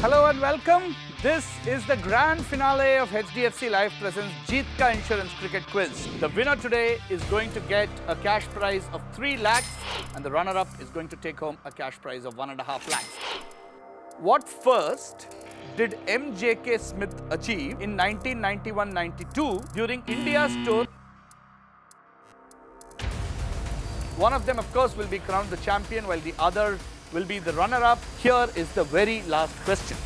Hello and welcome. This is the grand finale of HDFC Live presents Jeet Ka Insurance Cricket Quiz. The winner today is going to get a cash prize of 3 lakhs and the runner-up is going to take home a cash prize of 1.5 lakhs. What first did MJK Smith achieve in 1991-92 during India's tour? One of them, of course, will be crowned the champion while the other will be the runner-up. Here is the very last question.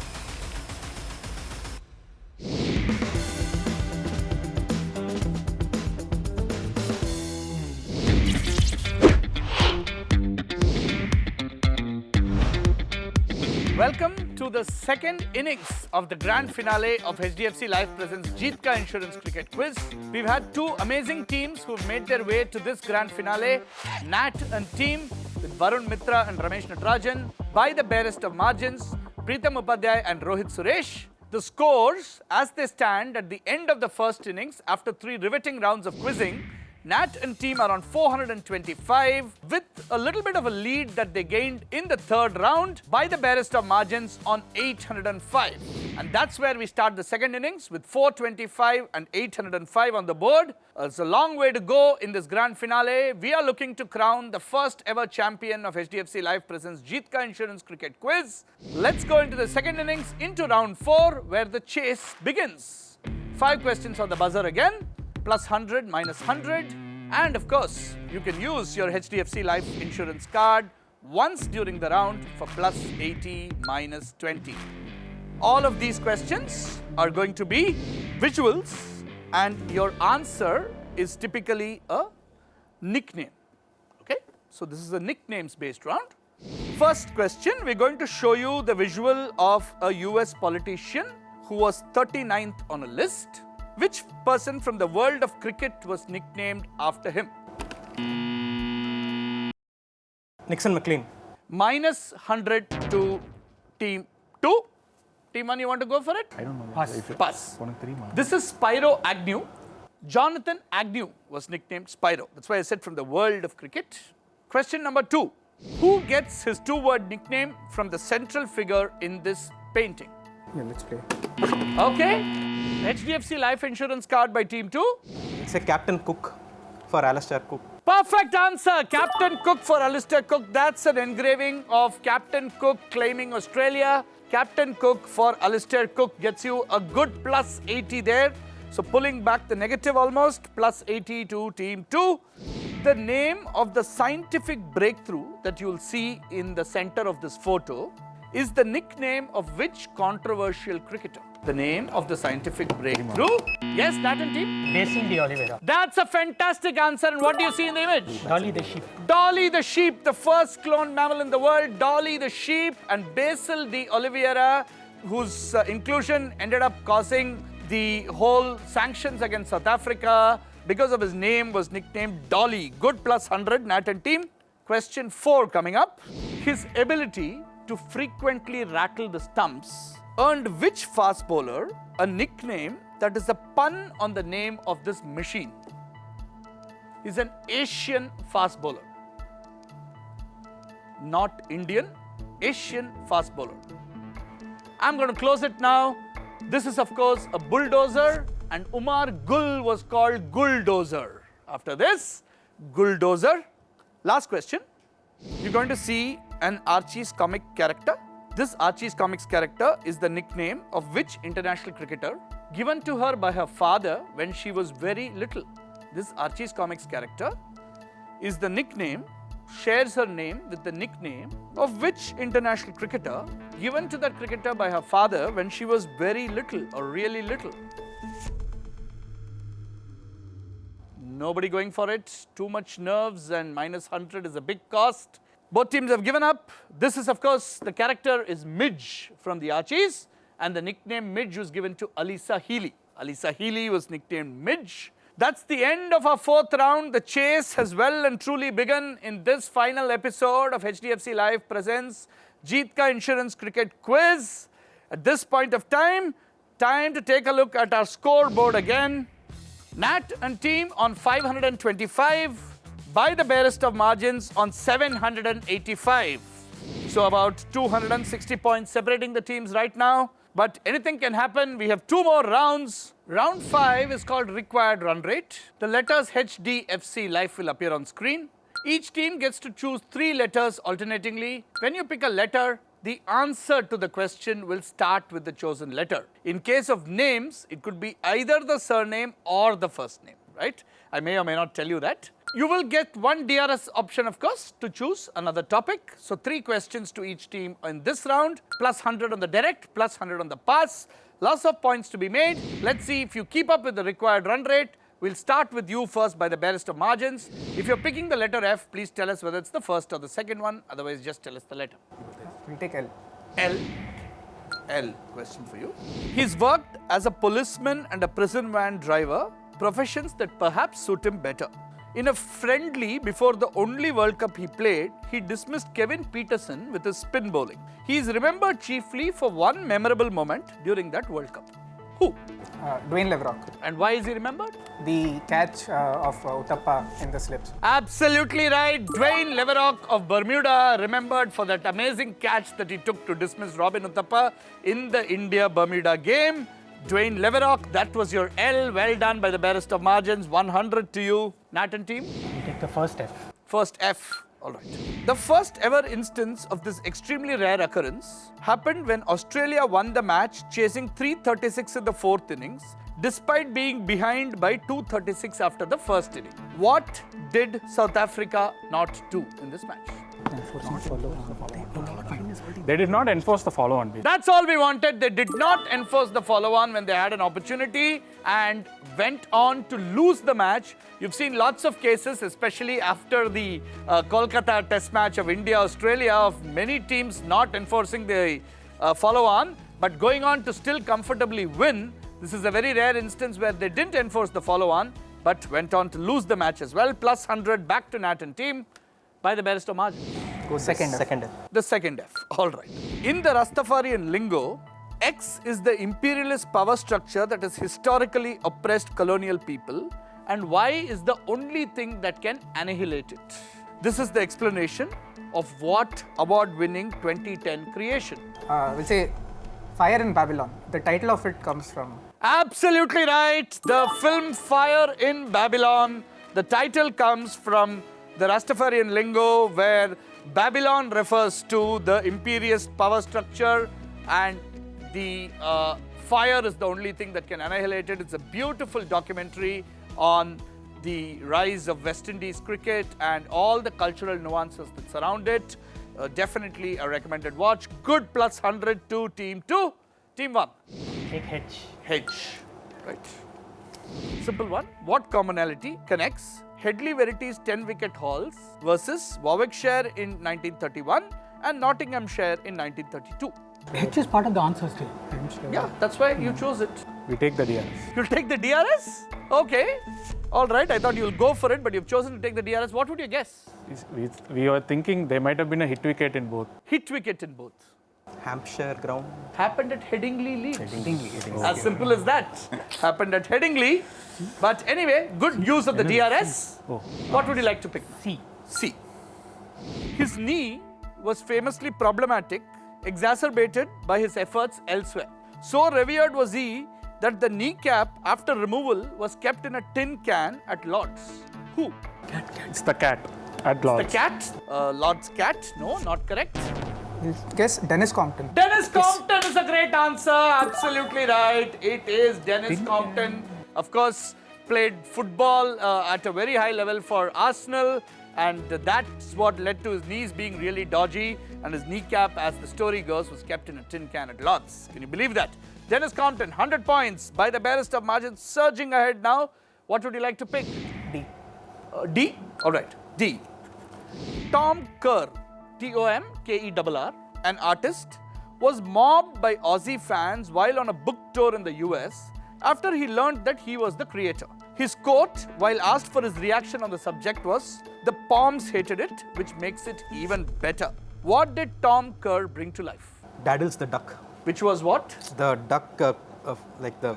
Welcome to the second innings of the grand finale of HDFC Live presents Jeet Ka Insurance Cricket Quiz. We've had two amazing teams who've made their way to this grand finale. Nat and team with Varun Mitra and Ramesh Natarajan by the barest of margins, Preetham Upadhyay and Rohit Suresh. The scores as they stand at the end of the first innings after 3 riveting rounds of quizzing. Nat and team are on 425 with a little bit of a lead that they gained in the third round by the barest of margins on 805. And that's where we start the second innings with 425 and 805 on the board. It's a long way to go in this grand finale. We are looking to crown the first ever champion of HDFC Live presents Jeet Ka Insurance Cricket Quiz. Let's go into the second innings, into round 4, where the chase begins. 5 questions on the buzzer again. Plus 100, minus 100. And of course, you can use your HDFC Life insurance card once during the round for plus 80, minus 20. All of these questions are going to be visuals and your answer is typically a nickname. Okay, so this is a nicknames based round. First question, we're going to show you the visual of a US politician who was 39th on a list. Which person from the world of cricket was nicknamed after him? Nixon McLean. Minus 100 to team 2. Team 1, you want to go for it? I don't know. Pass. This is Spyro Agnew. Jonathan Agnew was nicknamed Spyro. That's why I said from the world of cricket. Question number 2. Who gets his 2-word nickname from the central figure in this painting? Yeah, let's play. Okay. HDFC Life Insurance card by Team 2. It's a Captain Cook for Alistair Cook. Perfect answer. Captain Cook for Alistair Cook. That's an engraving of Captain Cook claiming Australia. Captain Cook for Alistair Cook gets you a good plus 80 there. So pulling back the negative almost, plus 80 to Team 2. The name of the scientific breakthrough that you'll see in the center of this photo is the nickname of which controversial cricketer? The name of the scientific breakthrough. Yes, Nat and team? Basil de Oliveira. That's a fantastic answer. And what do you see in the image? Dolly the sheep. Dolly the sheep, the first cloned mammal in the world. Dolly the sheep and Basil de Oliveira, whose inclusion ended up causing the whole sanctions against South Africa because of his name was nicknamed Dolly. Good plus 100, Nat and team. Question 4 coming up. His ability to frequently rattle the stumps earned which fast bowler a nickname that is a pun on the name of this machine? He's an Asian fast bowler. Not Indian, Asian fast bowler. I'm going to close it now. This is, of course, a bulldozer, and Umar Gul was called Gulldozer. After this, Gulldozer. Last question. You're going to see an Archie's comic character. This Archie's comics character is the nickname of which international cricketer given to her by her father when she was very little. This Archie's comics character is the nickname, shares her name with the nickname of which international cricketer given to that cricketer by her father when she was very little or really little. Nobody going for it. Too much nerves and minus 100 is a big cost. Both teams have given up. This is, of course, the character is Midge from the Archies, and the nickname Midge was given to Alisa Healy. Alisa Healy was nicknamed Midge. That's the end of our 4th round. The chase has well and truly begun in this final episode of HDFC Live presents Jeet Ka Insurance Cricket Quiz. At this point of time to take a look at our scoreboard again. Nat and team on 525. By the barest of margins on 785. So So about 260 points separating the teams right now. But anything can happen. We have 2 more rounds. Round 5 is called required run rate. The letters HDFC life will appear on screen. Each team gets to choose 3 letters alternatingly. When you pick a letter, the answer to the question will start with the chosen letter. In case of names, it could be either the surname or the first name, right? I may or may not tell you that. You will get 1 DRS option, of course, to choose another topic. So 3 questions to each team in this round, plus 100 on the direct, plus 100 on the pass. Lots of points to be made. Let's see if you keep up with the required run rate. We'll start with you first by the barest of margins. If you're picking the letter F, please tell us whether it's the first or the second one. Otherwise, just tell us the letter. We'll take L. L question for you. He's worked as a policeman and a prison van driver, professions that perhaps suit him better. In a friendly before the only World Cup he played, he dismissed Kevin Peterson with his spin bowling. He is remembered chiefly for one memorable moment during that World Cup. Who? Dwayne Leverock. And why is he remembered? The catch of Uttappa in the slips. Absolutely right. Dwayne Leverock of Bermuda, remembered for that amazing catch that he took to dismiss Robin Uttappa in the India-Bermuda game. Dwayne Leverock, that was your L. Well done by the barest of margins. 100 to you. Nat and team? We'll take the first F. First F. All right. The first ever instance of this extremely rare occurrence happened when Australia won the match chasing 336 in the 4th innings, despite being behind by 236 after the first inning. What did South Africa not do in this match? They did not enforce the follow-on. That's all we wanted. They did not enforce the follow-on when they had an opportunity and went on to lose the match. You've seen lots of cases, especially after the Kolkata test match of India-Australia, of many teams not enforcing the follow-on, but going on to still comfortably win. This is a very rare instance where they didn't enforce the follow-on, but went on to lose the match as well. Plus 100 back to Nat and team by the barest of margin. Go second F. The second F. All right. In the Rastafarian lingo, X is the imperialist power structure that has historically oppressed colonial people, and Y is the only thing that can annihilate it. This is the explanation of what award-winning 2010 creation? We'll say Fire in Babylon. The title of it comes from... Absolutely right. The film Fire in Babylon. The title comes from the Rastafarian lingo, where Babylon refers to the imperious power structure and the fire is the only thing that can annihilate it. It's a beautiful documentary on the rise of West Indies cricket and all the cultural nuances that surround it. Definitely a recommended watch. Good plus 100 to team 2. Team 1. Take H. H. Right. Simple one. What commonality connects Headley Verity's 10-wicket hauls versus Warwickshire in 1931 and Nottinghamshire in 1932? H is part of the answer still. Yeah, that's why you chose it. We take the DRS. You'll take the DRS? Okay. All right, I thought you'll go for it, but you've chosen to take the DRS. What would you guess? We were thinking there might have been a hit wicket in both. Hit wicket in both. Hampshire ground. Happened at Headingley Leeds. As simple as that. Happened at Headingley. But anyway, good use of the DRS. Oh. What would you like to pick? C. C. His knee was famously problematic, exacerbated by his efforts elsewhere. So revered was he that the kneecap, after removal, was kept in a tin can at Lord's. Who? It's the cat at Lord's. The cat? Lord's cat? No, not correct. We'll guess Dennis Compton. Dennis Compton is a great answer. Absolutely right. It is Dennis Compton. Of course, played football at a very high level for Arsenal, and that's what led to his knees being really dodgy, and his kneecap, as the story goes, was kept in a tin can at Lord's. Can you believe that? Dennis Compton, 100 points by the barest of margin, surging ahead now. What would you like to pick? D. D? All right, D. Tom Kerr, Tomkerr, an artist, was mobbed by Aussie fans while on a book tour in the US after he learned that he was the creator. His quote, while asked for his reaction on the subject, was, "The Poms hated it, which makes it even better." What did Tom Kerr bring to life? Daddles the duck. Which was what? The duck, like the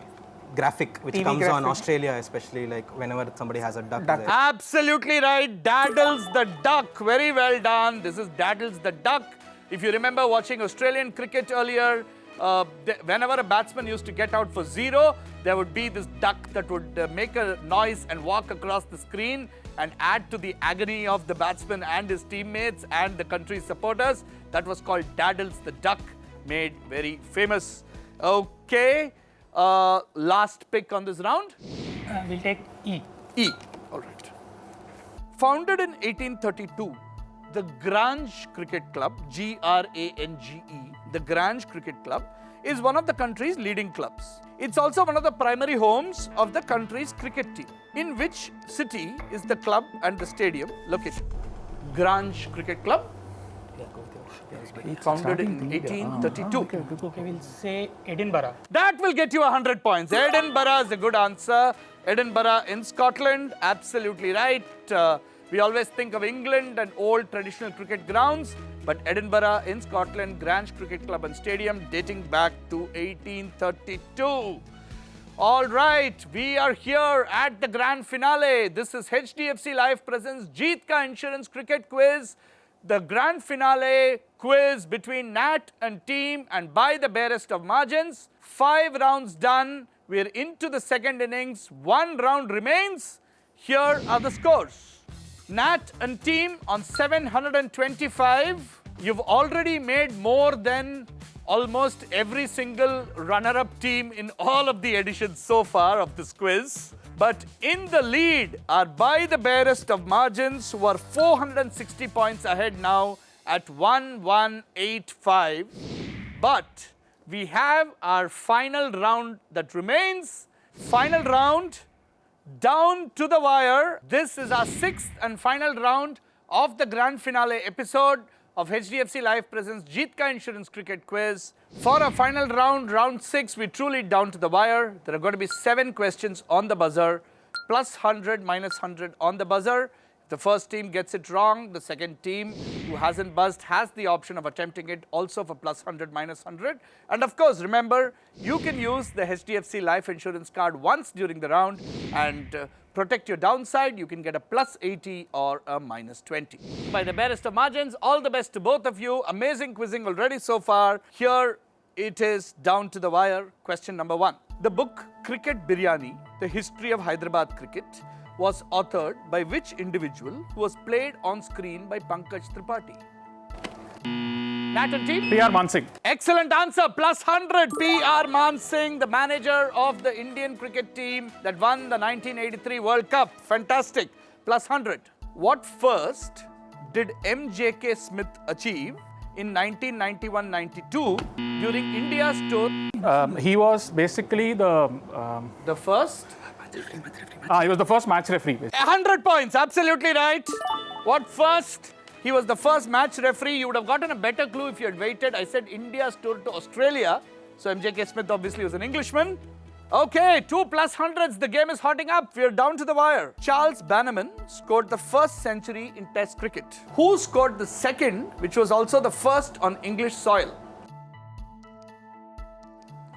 graphic which TV comes on graphic. Australia, especially like whenever somebody has a duck. Duck. there. Absolutely right. Daddles the duck. Very well done. This is Daddles the duck. If you remember watching Australian cricket earlier, whenever a batsman used to get out for 0, there would be this duck that would make a noise and walk across the screen and add to the agony of the batsman and his teammates and the country's supporters. That was called Daddles the duck, made very famous. Okay, last pick on this round. We'll take E. E. All right. Founded in 1832, the Grange Cricket Club, Grange, the Grange Cricket Club, is one of the country's leading clubs. It's also one of the primary homes of the country's cricket team. In which city is the club and the stadium located? Grange Cricket Club, founded in 1832. Okay, we'll say Edinburgh. That will get you 100 points. Edinburgh is a good answer. Edinburgh in Scotland, absolutely right. We always think of England and old traditional cricket grounds, but Edinburgh in Scotland, Grange Cricket Club and Stadium dating back to 1832. All right, we are here at the grand finale. This is HDFC Live presents Jeet Ka Insurance Cricket Quiz. The grand finale quiz between Nat and team, and by the barest of margins. 5 rounds done. We're into the second innings. 1 round remains. Here are the scores. Nat and team on 725. You've already made more than almost every single runner-up team in all of the editions so far of this quiz. But in the lead are by the barest of margins, who are 460 points ahead now at 1185. But we have our final round that remains. Final round, down to the wire. This is our 6th and final round of the grand finale episode of HDFC Live presents Jeet Ka Insurance Cricket Quiz. For our final round, round 6, we're truly down to the wire. There are going to be 7 questions on the buzzer, plus 100, minus 100 on the buzzer. If the first team gets it wrong, the second team who hasn't buzzed has the option of attempting it also for plus 100, minus 100. And of course, remember, you can use the HDFC Life Insurance card once during the round and protect your downside. You can get a plus 80 or a minus 20. By the barest of margins, all the best to both of you. Amazing quizzing already so far. Here it is down to the wire. Question number 1. The book Cricket Biryani, The History of Hyderabad Cricket, was authored by which individual who was played on screen by Pankaj Tripathi? Nat and team? P.R. Mansingh. Excellent answer. Plus 100. P.R. Mansingh, the manager of the Indian cricket team that won the 1983 World Cup. Fantastic. Plus 100. What first did M.J.K. Smith achieve in 1991-92 during India's tour? He was basically the first? he was the first match referee. 100 points. Absolutely right. What first? He was the first match referee. You would have gotten a better clue if you had waited. I said India's tour to Australia. So M.J.K. Smith obviously was an Englishman. Okay, 2 plus 100s. The game is hotting up. We're down to the wire. Charles Bannerman scored the first century in Test cricket. Who scored the second, which was also the first on English soil?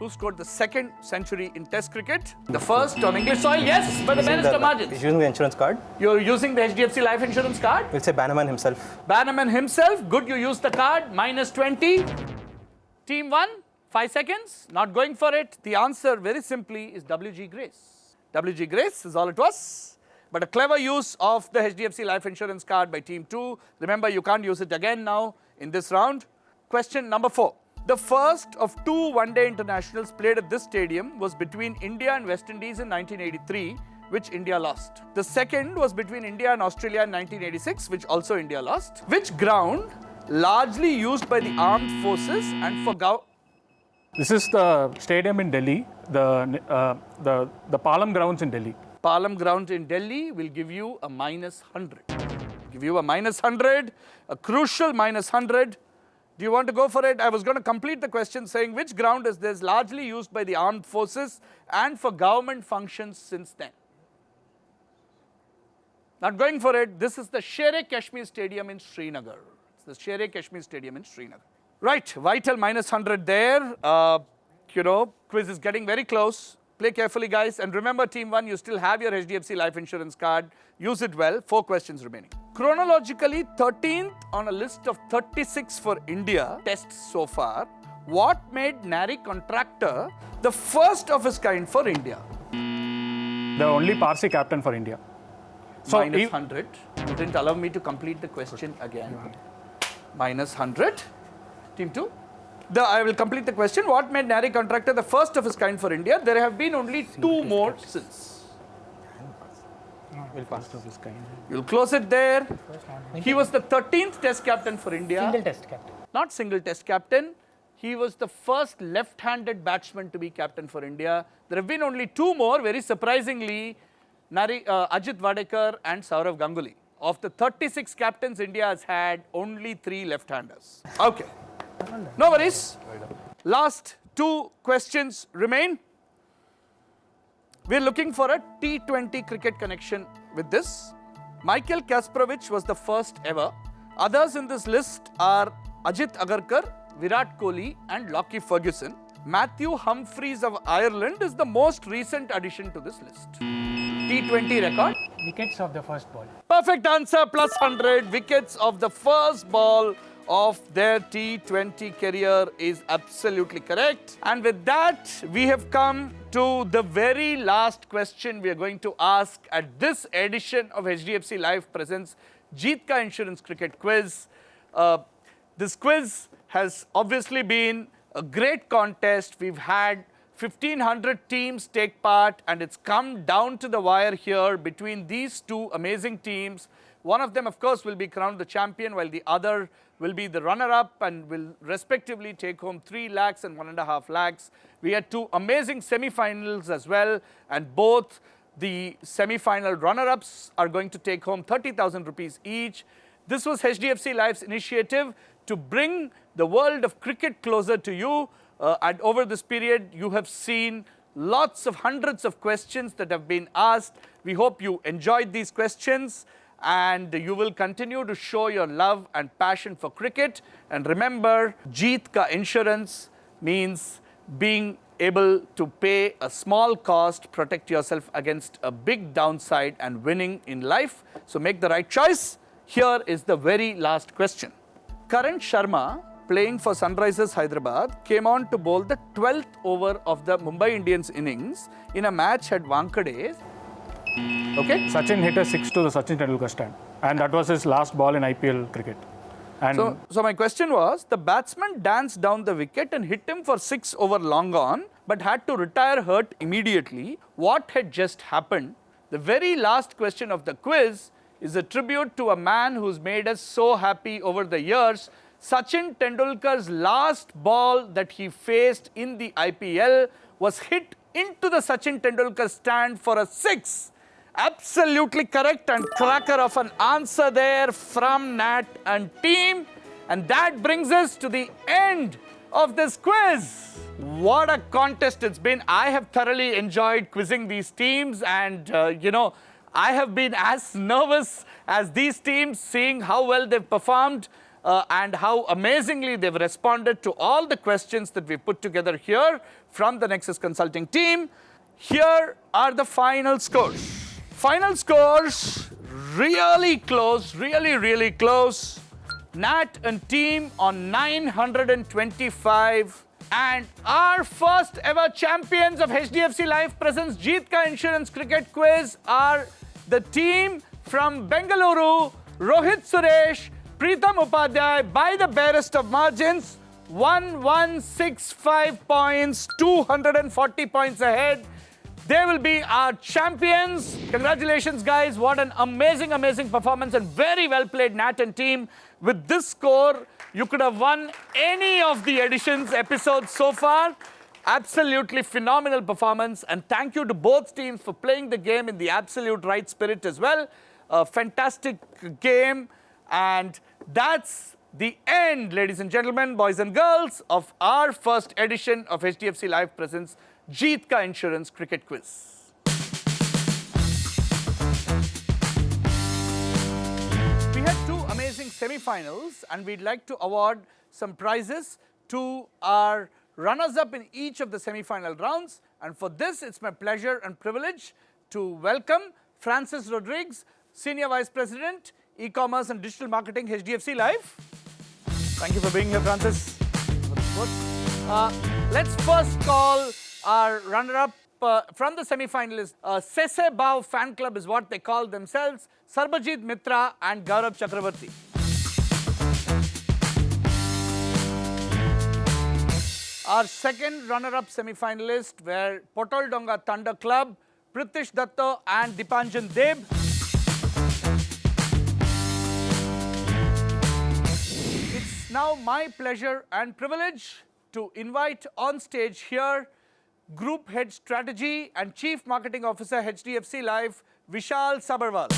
Who scored the second century in Test cricket? The first on English soil? Yes, by the barest of margins. He's using the insurance card. You're using the HDFC Life Insurance card? We'll say Bannerman himself. Bannerman himself. Good, you used the card. Minus 20. Team 1, 5 seconds. Not going for it. The answer, very simply, is W.G. Grace. W.G. Grace is all it was. But a clever use of the HDFC Life Insurance card by Team 2. Remember, you can't use it again now in this round. Question number 4. The first of 2 one-day internationals played at this stadium was between India and West Indies in 1983, which India lost. The second was between India and Australia in 1986, which also India lost. Which ground, largely used by the armed forces and for This is the stadium in Delhi, the Palam grounds in Delhi. Palam ground in Delhi will give you a minus 100. Give you a minus 100, a crucial minus 100. Do you want to go for it? I was going to complete the question saying which ground is this, largely used by the armed forces and for government functions since then. Not going for it. This is the Sher-e-Kashmir Stadium in Srinagar. It's the Sher-e-Kashmir Stadium in Srinagar. Right, vital minus 100 there. Quiz is getting very close. Play carefully, guys. And remember, Team 1, you still have your HDFC life insurance card. Use it well. 4 questions remaining. Chronologically, 13th on a list of 36 for India tests so far. What made Nari Contractor the first of his kind for India? The only Parsi captain for India. So Minus 100. You didn't allow me to complete the question again. Minus 100. Team 2. I will complete the question. What made Nari Contractor the first of his kind for India? There have been only 2 more since. Will pass. You'll close it there. He was the 13th test captain for India. Single test captain. Not single test captain. He was the first left-handed batsman to be captain for India. There have been only 2 more, very surprisingly, Ajit Wadekar and Saurav Ganguly. Of the 36 captains, India has had only 3 left-handers. Okay. No worries. Last 2 questions remain. We're looking for a T20 cricket connection with this. Michael Kasparovich was the first ever. Others in this list are Ajit Agarkar, Virat Kohli and Lockie Ferguson. Matthew Humphreys of Ireland is the most recent addition to this list. T20 record. Wickets of the first ball. Perfect answer, plus 100. Wickets of the first ball of their T20 career is absolutely correct. And with that, we have come to the very last question we are going to ask at this edition of HDFC Live presents Jeet Ka Insurance Cricket Quiz. This quiz has obviously been a great contest. We've had 1,500 teams take part, and it's come down to the wire here between these 2 amazing teams. One of them, of course, will be crowned the champion, while the other will be the runner-up and will respectively take home 3 lakhs and 1.5 lakhs. We had 2 amazing semi-finals as well, and both the semi-final runner-ups are going to take home 30,000 rupees each. This was HDFC Life's initiative to bring the world of cricket closer to you. And over this period, you have seen lots of hundreds of questions that have been asked. We hope you enjoyed these questions, and you will continue to show your love and passion for cricket. And remember, Jeet Ka Insurance means being able to pay a small cost, protect yourself against a big downside, and winning in life. So make the right choice. Here is the very last question. Karan Sharma, playing for Sunrisers Hyderabad, came on to bowl the 12th over of the Mumbai Indians innings in a match at Wankhede. Okay? Sachin hit a 6 to the Sachin Tendulkar stand, and that was his last ball in IPL cricket. And So my question was, the batsman danced down the wicket and hit him for 6 over long on, but had to retire hurt immediately. What had just happened? The very last question of the quiz is a tribute to a man who's made us so happy over the years. Sachin Tendulkar's last ball that he faced in the IPL was hit into the Sachin Tendulkar stand for a 6. Absolutely correct and cracker of an answer there from Nat and team. And that brings us to the end of this quiz. What a contest it's been. I have thoroughly enjoyed quizzing these teams, and I have been as nervous as these teams, seeing how well they've performed and how amazingly they've responded to all the questions that we put together here from the Nexus Consulting team. Here are the final scores. Final scores, really close, really close. Nat and team on 925. And our first ever champions of HDFC Life presents Jeet Ka Insurance Cricket Quiz are the team from Bengaluru, Rohit Suresh, Preetham Upadhyay, by the barest of margins, 1165 points, 240 points ahead. They will be our champions. Congratulations, guys. What an amazing performance, and very well played, Nat and team. With this score, you could have won any of the episodes so far. Absolutely phenomenal performance, and thank you to both teams for playing the game in the absolute right spirit as well. A fantastic game, and that's the end, ladies and gentlemen, boys and girls, of our first edition of HDFC Live presents Jeet Ka Insurance Cricket Quiz. We had 2 amazing semi-finals, and we'd like to award some prizes to our runners-up in each of the semi-final rounds. And for this, it's my pleasure and privilege to welcome Francis Rodriguez, Senior Vice President, E-commerce and Digital Marketing, HDFC Life. Thank you for being here, Francis. Let's first call our runner-up from the semi-finalists. Sese Bao fan club is what they call themselves. Sarbajit Mitra and Gaurav Chakravarti. Our second runner-up semi-finalist were Potol Donga Thunder Club, Pritish Datta and Dipanjan Deb. It's now my pleasure and privilege to invite on stage here Group Head Strategy and Chief Marketing Officer HDFC Life, Vishal Sabarwal.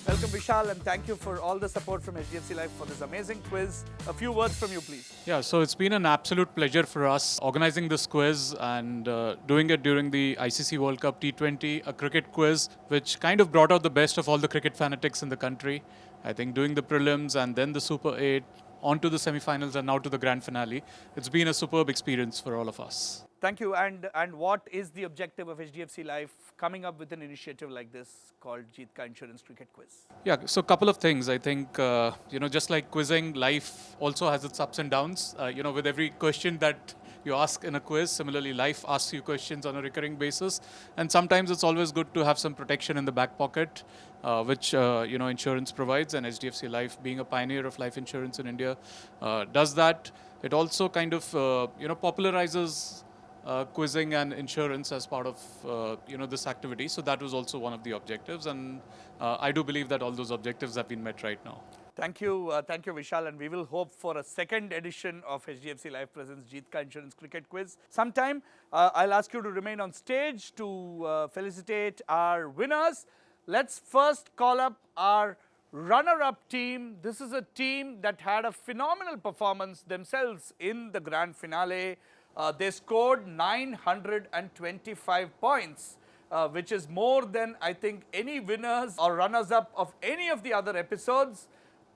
Welcome, Vishal, and thank you for all the support from HDFC Life for this amazing quiz. A few words from you, please. Yeah, so it's been an absolute pleasure for us organizing this quiz and doing it during the ICC World Cup T20, a cricket quiz, which kind of brought out the best of all the cricket fanatics in the country. I think doing the prelims and then the Super 8, onto the semi-finals and now to the grand finale. It's been a superb experience for all of us. Thank you. And what is the objective of HDFC Life coming up with an initiative like this called Jeet Insurance Cricket Quiz? Yeah, so a couple of things. I think, just like quizzing, life also has its ups and downs. With every question that you ask in a quiz, similarly, life asks you questions on a recurring basis. And sometimes it's always good to have some protection in the back pocket, which, insurance provides. And HDFC Life, being a pioneer of life insurance in India, does that. It also kind of, popularizes quizzing and insurance as part of this activity. So that was also one of the objectives, and I do believe that all those objectives have been met right now. Thank you, Vishal, and we will hope for a second edition of HDFC Life Presents Jeet Insurance Cricket Quiz. Sometime I'll ask you to remain on stage to felicitate our winners. Let's first call up our runner-up team. This is a team that had a phenomenal performance themselves in the grand finale. They scored 925 points, which is more than, I think, any winners or runners-up of any of the other episodes.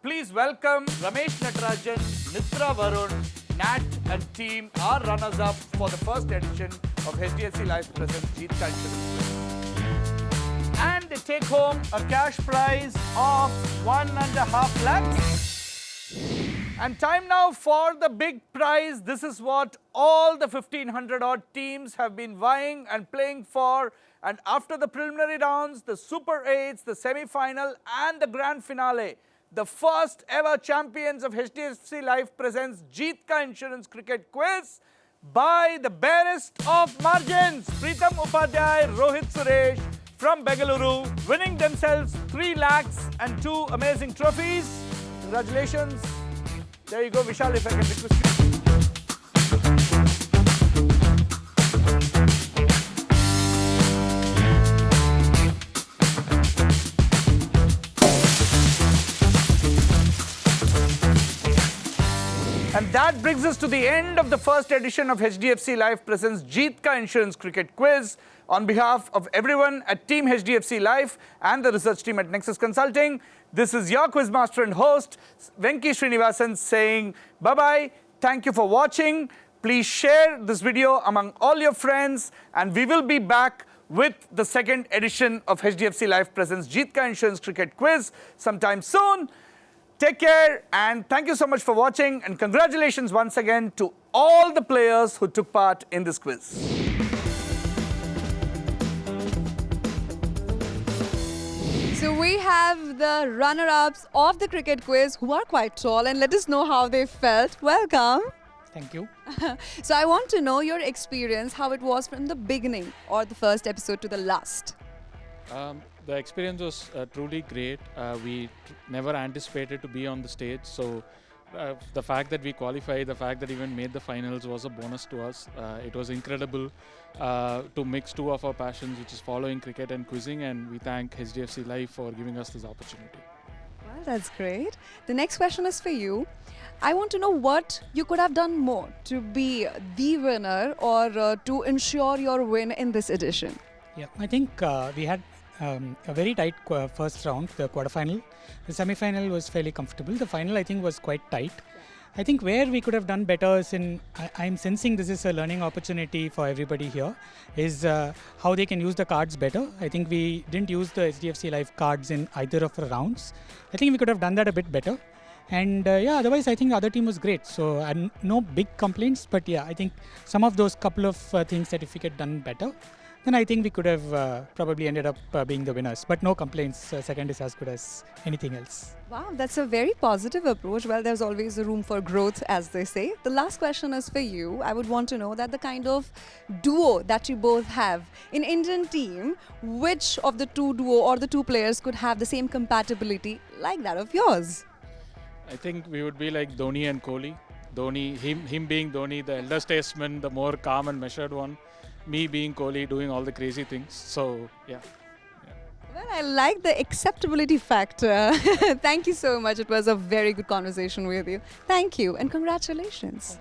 Please welcome Ramesh Natarajan, Mitra Varun, Nat and team, our runners-up for the first edition of HDFC Life Presents Jeet Insurance Quiz. And they take home a cash prize of 1.5 lakhs. And time now for the big prize. This is what all the 1,500 odd teams have been vying and playing for. And after the preliminary rounds, the Super 8s, the semi-final and the grand finale, the first ever champions of HDFC Life Presents Jeet Insurance Cricket Quiz by the barest of margins, Pritam Upadhyay, Rohit Suresh from Bengaluru, winning themselves 3 lakhs and 2 amazing trophies. Congratulations. There you go, Vishal, if I can request you. And that brings us to the end of the first edition of HDFC Life Presents Jeet Insurance Cricket Quiz. On behalf of everyone at Team HDFC Life and the research team at Nexus Consulting, this is your quizmaster and host, Venki Srinivasan, saying bye-bye. Thank you for watching. Please share this video among all your friends, and we will be back with the second edition of HDFC Life Presents Jeet Insurance Cricket Quiz sometime soon. Take care, and thank you so much for watching, and congratulations once again to all the players who took part in this quiz. So we have the runner-ups of the cricket quiz who are quite tall, and let us know how they felt. Welcome. Thank you. So I want to know your experience, how it was from the beginning or the first episode to the last. The experience was truly great. We never anticipated to be on the stage, so the fact that we qualified, the fact that even made the finals was a bonus to us. It was incredible to mix two of our passions, which is following cricket and quizzing, and we thank HDFC Life for giving us this opportunity. Well, that's great. The next question is for you. I want to know what you could have done more to be the winner or to ensure your win in this edition. Yeah, I think we had a very tight first round, the quarterfinal. The semi-final was fairly comfortable. The final, I think, was quite tight. I think where we could have done better is I'm sensing this is a learning opportunity for everybody here, is how they can use the cards better. I think we didn't use the HDFC Live cards in either of the rounds. I think we could have done that a bit better. And otherwise I think the other team was great. So no big complaints, but I think some of those couple of things that if we get done better, then I think we could have probably ended up being the winners. But no complaints, second is as good as anything else. Wow, that's a very positive approach. Well, there's always a room for growth, as they say. The last question is for you. I would want to know that the kind of duo that you both have in Indian team, which of the two duo or the two players could have the same compatibility like that of yours? I think we would be like Dhoni and Kohli. Dhoni, him being Dhoni, the elder statesman, the more calm and measured one. Me being Kohli, doing all the crazy things. So, yeah. Well, I like the acceptability factor. Thank you so much. It was a very good conversation with you. Thank you and congratulations.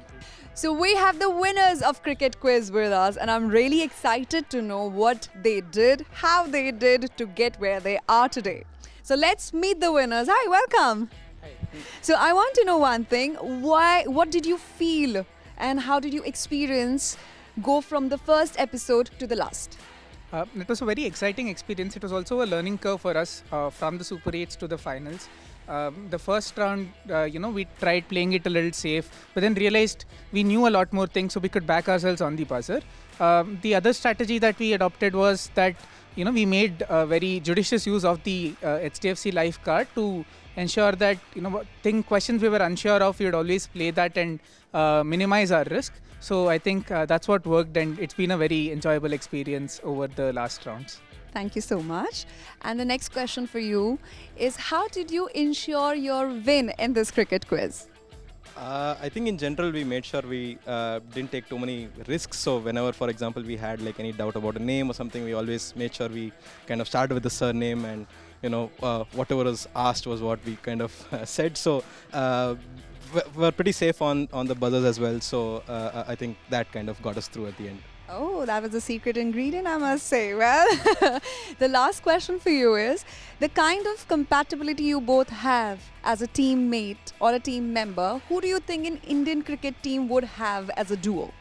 So we have the winners of Cricket Quiz with us, and I'm really excited to know what they did, how they did to get where they are today. So let's meet the winners. Hi, welcome. So I want to know one thing. What did you feel and how did you experience go from the first episode to the last? It was a very exciting experience. It was also a learning curve for us from the Super 8s to the finals. The first round, we tried playing it a little safe, but then realized we knew a lot more things, so we could back ourselves on the buzzer. The other strategy that we adopted was that we made very judicious use of the HDFC Live card to ensure that questions we were unsure of, we would always play that and minimize our risk. So I think that's what worked, and it's been a very enjoyable experience over the last rounds. Thank you so much. And the next question for you is, how did you ensure your win in this cricket quiz? I think in general we made sure we didn't take too many risks. So whenever, for example, we had like any doubt about a name or something, we always made sure we kind of started with the surname, and whatever was asked was what we kind of said. So we're pretty safe on the buzzers as well. So I think that kind of got us through at the end. Oh, that was a secret ingredient, I must say. Well, the last question for you is, the kind of compatibility you both have as a teammate or a team member, who do you think an Indian cricket team would have as a duo?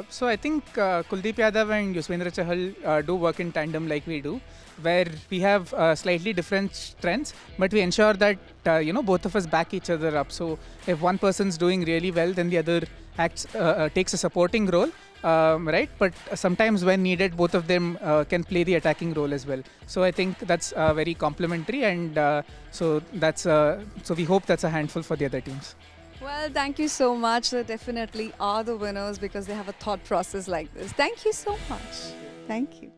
So I think Kuldeep Yadav and Yuzvendra Chahal do work in tandem like we do, where we have slightly different strengths, but we ensure that both of us back each other up. So if one person's doing really well, then the other takes a supporting role, right? But sometimes when needed, both of them can play the attacking role as well. So I think that's very complementary, and so we hope that's a handful for the other teams. Well, thank you so much. They definitely are the winners because they have a thought process like this. Thank you so much. Thank you.